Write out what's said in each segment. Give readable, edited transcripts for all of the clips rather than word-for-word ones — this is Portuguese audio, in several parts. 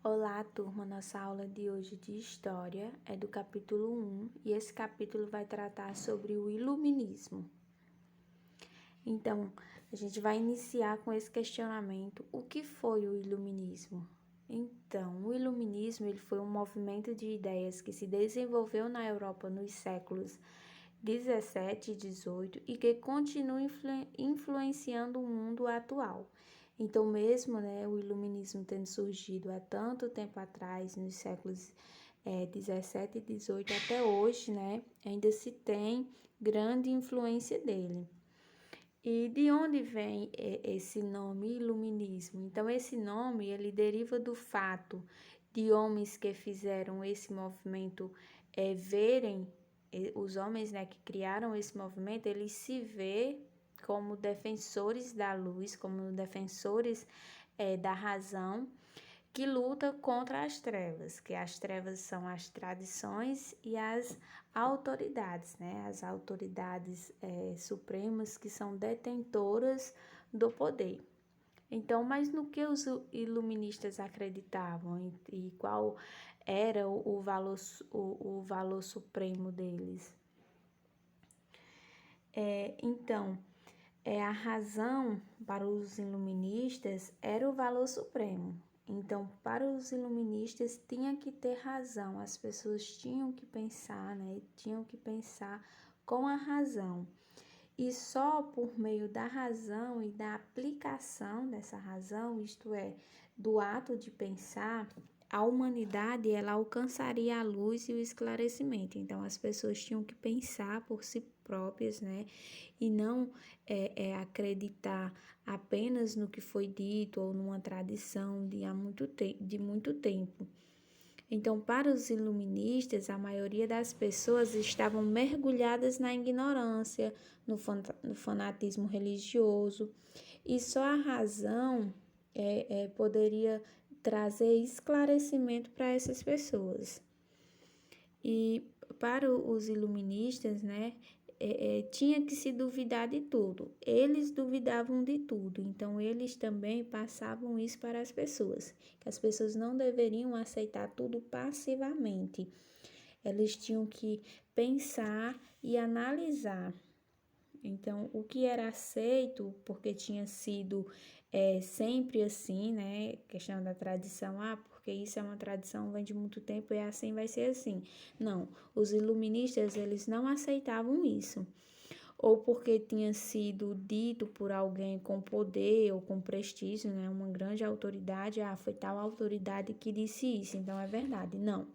Olá, turma. Nossa aula de hoje de História é do capítulo 1 e esse capítulo vai tratar sobre o Iluminismo. Então, a gente vai iniciar com esse questionamento: o que foi o Iluminismo? Então, o Iluminismo ele foi um movimento de ideias que se desenvolveu na Europa nos séculos 17 e 18 e que continua influenciando o mundo atual. Então, mesmo o iluminismo tendo surgido há tanto tempo atrás, nos séculos 17 e 18 até hoje, ainda se tem grande influência dele. E de onde vem esse nome iluminismo? Então, esse nome ele deriva do fato de homens que fizeram esse movimento verem, os homens que criaram esse movimento, eles se vê como defensores da luz, como defensores da razão, que luta contra as trevas, que as trevas são as tradições e as autoridades, as autoridades supremas que são detentoras do poder. Então, mas no que os iluministas acreditavam e qual era o valor supremo deles? A razão para os iluministas era o valor supremo. Então, para os iluministas tinha que ter razão, as pessoas tinham que pensar, tinham que pensar com a razão. E só por meio da razão e da aplicação dessa razão, isto é, do ato de pensar, a humanidade ela alcançaria a luz e o esclarecimento. Então, as pessoas tinham que pensar por si próprias, e não acreditar apenas no que foi dito ou numa tradição de muito tempo. Então, para os iluministas, a maioria das pessoas estavam mergulhadas na ignorância, no fanatismo religioso, e só a razão poderia trazer esclarecimento para essas pessoas. E para os iluministas, tinha que se duvidar de tudo. Eles duvidavam de tudo, então eles também passavam isso para as pessoas, que as pessoas não deveriam aceitar tudo passivamente. Eles tinham que pensar e analisar. Então, o que era aceito, porque tinha sido sempre assim, questão da tradição, porque isso é uma tradição, vem de muito tempo e assim vai ser assim. Não, os iluministas, eles não aceitavam isso. Ou porque tinha sido dito por alguém com poder ou com prestígio, uma grande autoridade, foi tal autoridade que disse isso, então é verdade. Não.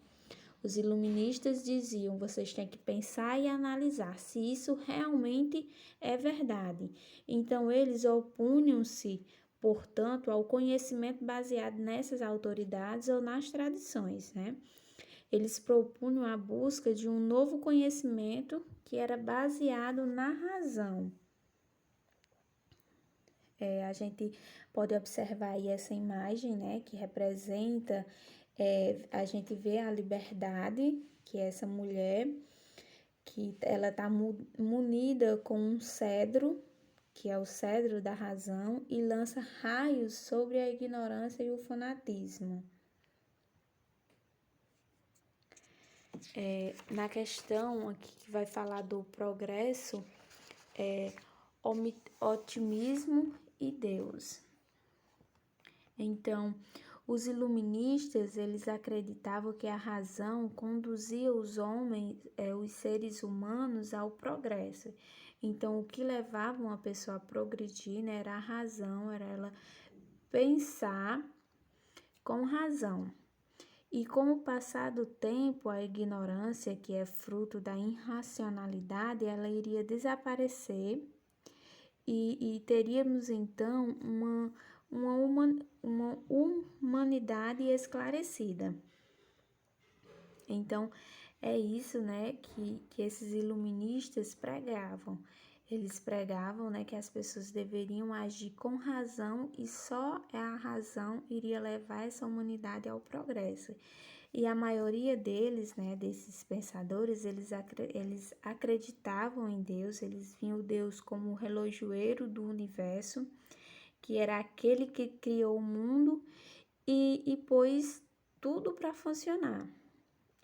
Os iluministas diziam, vocês têm que pensar e analisar se isso realmente é verdade. Então, eles opunham-se, portanto, ao conhecimento baseado nessas autoridades ou nas tradições, Eles propunham a busca de um novo conhecimento que era baseado na razão. A gente pode observar aí essa imagem, que representa, a gente vê a liberdade, que é essa mulher, que ela está munida com um cedro, que é o cedro da razão, e lança raios sobre a ignorância e o fanatismo. Na questão aqui que vai falar do progresso, otimismo e Deus. Então, os iluministas, eles acreditavam que a razão conduzia os homens, os seres humanos ao progresso. Então, o que levava uma pessoa a progredir, era a razão, era ela pensar com razão. E com o passar do tempo, a ignorância, que é fruto da irracionalidade, ela iria desaparecer e teríamos então uma humanidade esclarecida. Então, é isso, que esses iluministas pregavam. Eles pregavam, que as pessoas deveriam agir com razão e só a razão iria levar essa humanidade ao progresso. E a maioria deles, desses pensadores, eles acreditavam em Deus, eles viam Deus como o relojoeiro do universo, que era aquele que criou o mundo e pôs tudo para funcionar.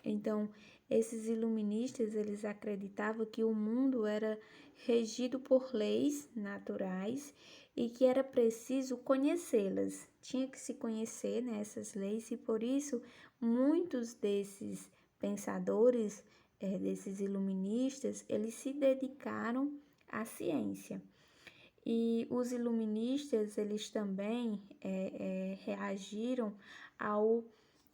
Então, esses iluministas, eles acreditavam que o mundo era regido por leis naturais e que era preciso conhecê-las. Tinha que se conhecer, né, essas leis, e por isso muitos desses pensadores, desses iluministas, eles se dedicaram à ciência. E os iluministas, eles também reagiram ao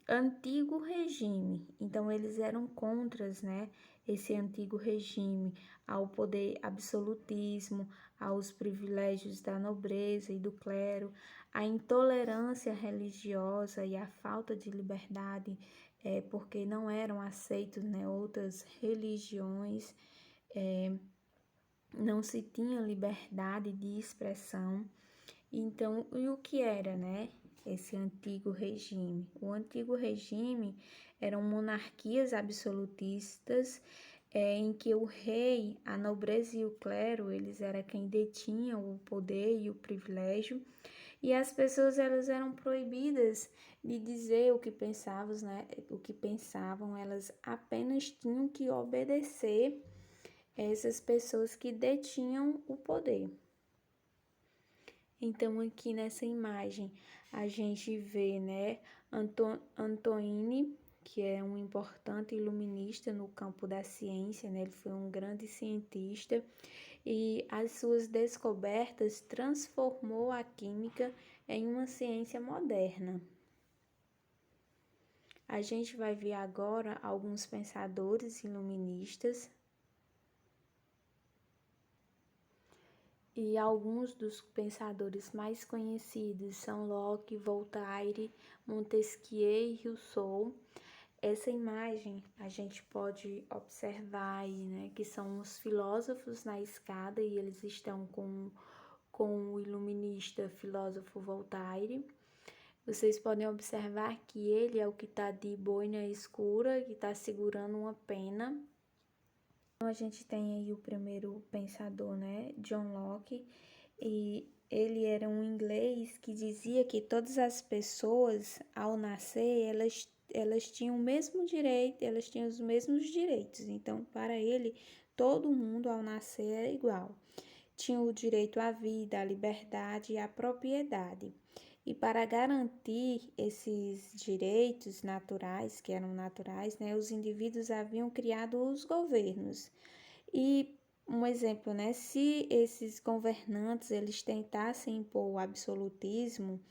antigo regime. Então, eles eram contras, né, esse antigo regime, ao poder absolutismo, aos privilégios da nobreza e do clero, à intolerância religiosa e à falta de liberdade, porque não eram aceitos, né, outras religiões, não se tinha liberdade de expressão. Então, e o que era, né, esse antigo regime? O antigo regime eram monarquias absolutistas, em que o rei, a nobreza e o clero, eles eram quem detinham o poder e o privilégio, e as pessoas elas eram proibidas de dizer o que pensavam, né, elas apenas tinham que obedecer essas pessoas que detinham o poder. Então, aqui nessa imagem, a gente vê, né, Antoine, que é um importante iluminista no campo da ciência, né, ele foi um grande cientista, e as suas descobertas transformou a química em uma ciência moderna. A gente vai ver agora alguns pensadores iluministas, e alguns dos pensadores mais conhecidos são Locke, Voltaire, Montesquieu e Rousseau. Essa imagem a gente pode observar aí, né, que são os filósofos na escada e eles estão com o iluminista filósofo Voltaire. Vocês podem observar que ele é o que está de boina escura, que está segurando uma pena. Então, a gente tem aí o primeiro pensador, né, John Locke, e ele era um inglês que dizia que todas as pessoas, ao nascer, elas tinham o mesmo direito, elas tinham os mesmos direitos. Então, para ele, todo mundo ao nascer era igual. Tinha o direito à vida, à liberdade e à propriedade. E para garantir esses direitos naturais, que eram naturais, né, os indivíduos haviam criado os governos. E um exemplo, né, se esses governantes eles tentassem impor o absolutismo,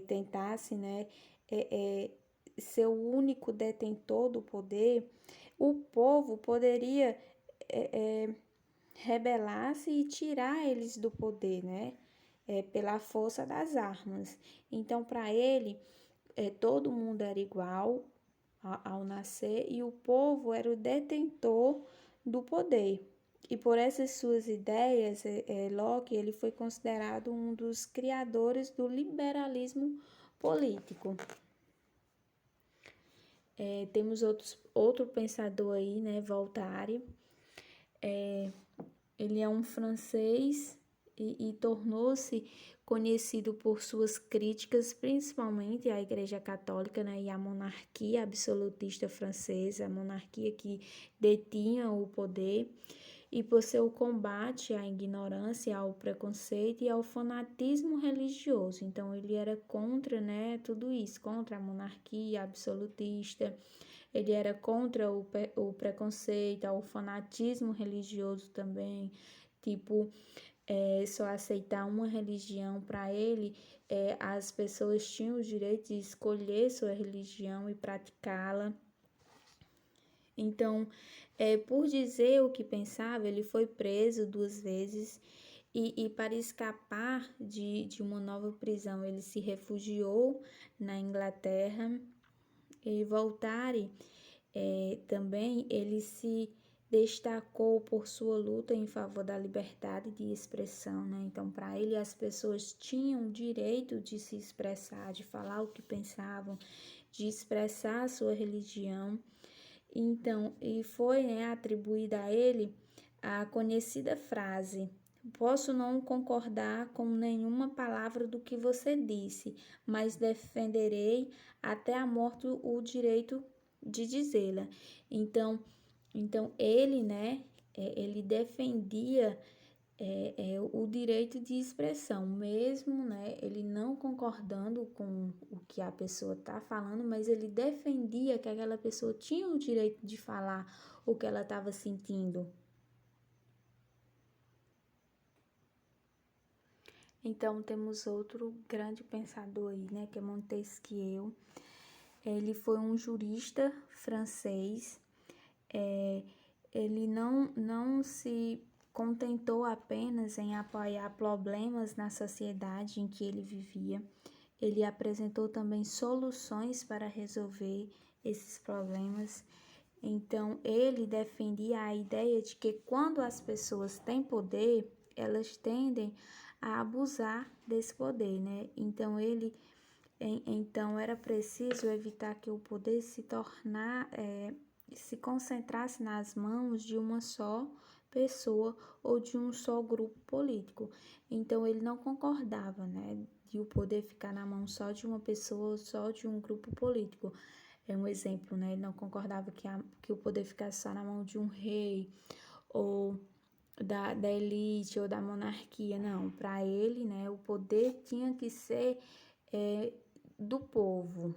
tentassem, né, ser o único detentor do poder, o povo poderia rebelar-se e tirar eles do poder, né? Pela força das armas. Então, para ele, todo mundo era igual ao nascer e o povo era o detentor do poder. E por essas suas ideias, Locke ele foi considerado um dos criadores do liberalismo político. Temos outro pensador aí, né, Voltaire. Ele é um francês e tornou-se conhecido por suas críticas, principalmente à Igreja Católica, né, e à monarquia absolutista francesa, a monarquia que detinha o poder, e por seu combate à ignorância, ao preconceito e ao fanatismo religioso. Então, ele era contra, né, tudo isso, contra a monarquia absolutista. Ele era contra o preconceito, o fanatismo religioso também, tipo, só aceitar uma religião. Para ele, as pessoas tinham o direito de escolher sua religião e praticá-la. Então, por dizer o que pensava, ele foi preso 2 vezes e para escapar de uma nova prisão, ele se refugiou na Inglaterra. E Voltaire também ele se destacou por sua luta em favor da liberdade de expressão, né? Então, para ele, as pessoas tinham o direito de se expressar, de falar o que pensavam, de expressar a sua religião. Então, e foi, né, atribuída a ele a conhecida frase: Posso não concordar com nenhuma palavra do que você disse, mas defenderei até a morte o direito de dizê-la. Então, então ele, né, ele defendia o direito de expressão, mesmo, né, ele não concordando com o que a pessoa está falando, mas ele defendia que aquela pessoa tinha o direito de falar o que ela estava sentindo. Então, temos outro grande pensador aí, né, que é Montesquieu. Ele foi um jurista francês. Ele não se contentou apenas em apoiar problemas na sociedade em que ele vivia. Ele apresentou também soluções para resolver esses problemas. Então, ele defendia a ideia de que quando as pessoas têm poder, elas tendem a abusar desse poder, né? Então era preciso evitar que o poder se concentrasse nas mãos de uma só pessoa ou de um só grupo político. Então ele não concordava, né, de o poder ficar na mão só de uma pessoa ou só de um grupo político. É um exemplo, né? Ele não concordava que o poder ficasse só na mão de um rei ou da elite ou da monarquia, não. Para ele, né, o poder tinha que ser do povo.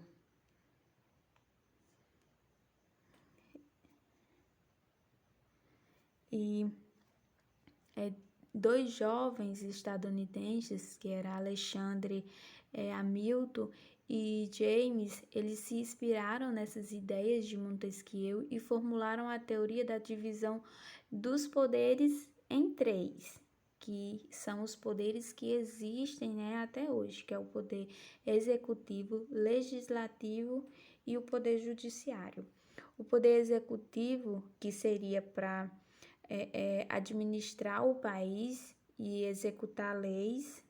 E dois jovens estadunidenses, que era Alexandre Hamilton e James, eles se inspiraram nessas ideias de Montesquieu e formularam a teoria da divisão dos poderes em três, que são os poderes que existem, né, até hoje, que é o poder executivo, legislativo e o poder judiciário. O poder executivo, que seria para administrar o país e executar leis.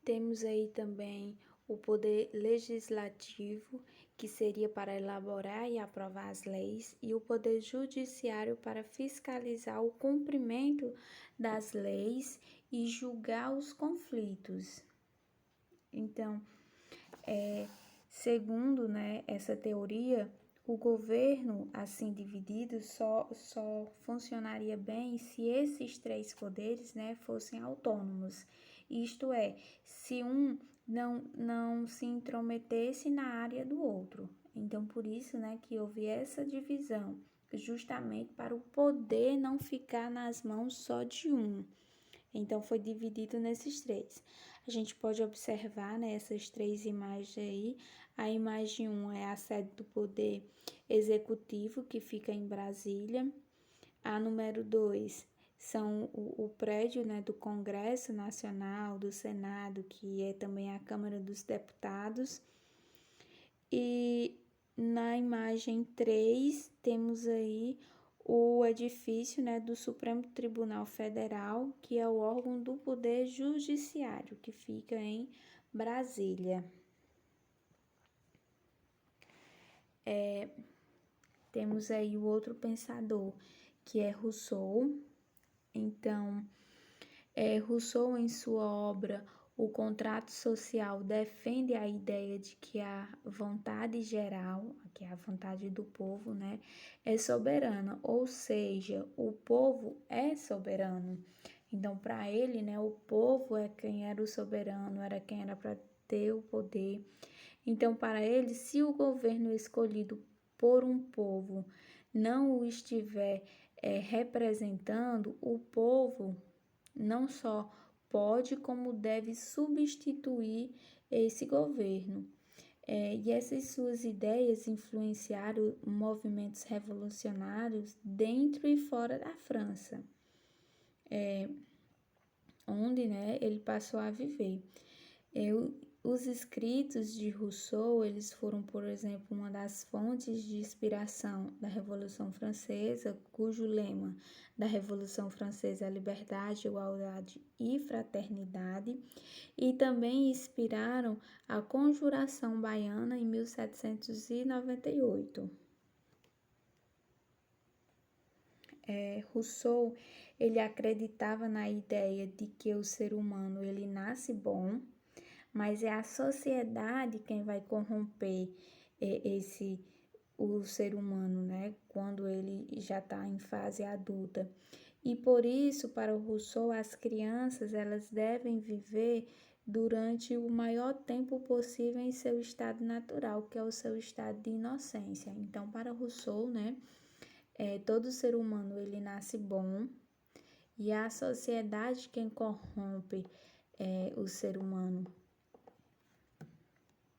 Temos aí também o poder legislativo, que seria para elaborar e aprovar as leis, e o poder judiciário para fiscalizar o cumprimento das leis e julgar os conflitos. Então, segundo, né, essa teoria, o governo assim dividido só funcionaria bem se esses três poderes, né, fossem autônomos. Isto é, se um não se intrometesse na área do outro. Então, por isso, né, que houve essa divisão, justamente para o poder não ficar nas mãos só de um. Então, foi dividido nesses três. A gente pode observar, né, essas três imagens aí. A imagem 1 é a sede do poder executivo, que fica em Brasília. A número 2 são o prédio, né, do Congresso Nacional, do Senado, que é também a Câmara dos Deputados. E na imagem 3 temos aí o edifício, né, do Supremo Tribunal Federal, que é o órgão do Poder Judiciário, que fica em Brasília. Temos aí o outro pensador, que é Rousseau. Então, Rousseau, em sua obra O Contrato Social, defende a ideia de que a vontade geral, que é a vontade do povo, né, é soberana, ou seja, o povo é soberano. Então, para ele, né, o povo é quem era o soberano, era quem era para ter o poder. Então, para ele, se o governo escolhido por um povo não o estiver representando, o povo não só pode, como deve substituir esse governo. E essas suas ideias influenciaram movimentos revolucionários dentro e fora da França, onde, né, ele passou a viver. Os escritos de Rousseau, eles foram, por exemplo, uma das fontes de inspiração da Revolução Francesa, cujo lema da Revolução Francesa é liberdade, igualdade e fraternidade, e também inspiraram a Conjuração Baiana em 1798. Rousseau, ele acreditava na ideia de que o ser humano ele nasce bom, mas é a sociedade quem vai corromper o ser humano, né? Quando ele já está em fase adulta. E por isso, para o Rousseau, as crianças elas devem viver durante o maior tempo possível em seu estado natural, que é o seu estado de inocência. Então, para Rousseau, né, todo ser humano ele nasce bom e a sociedade quem corrompe o ser humano.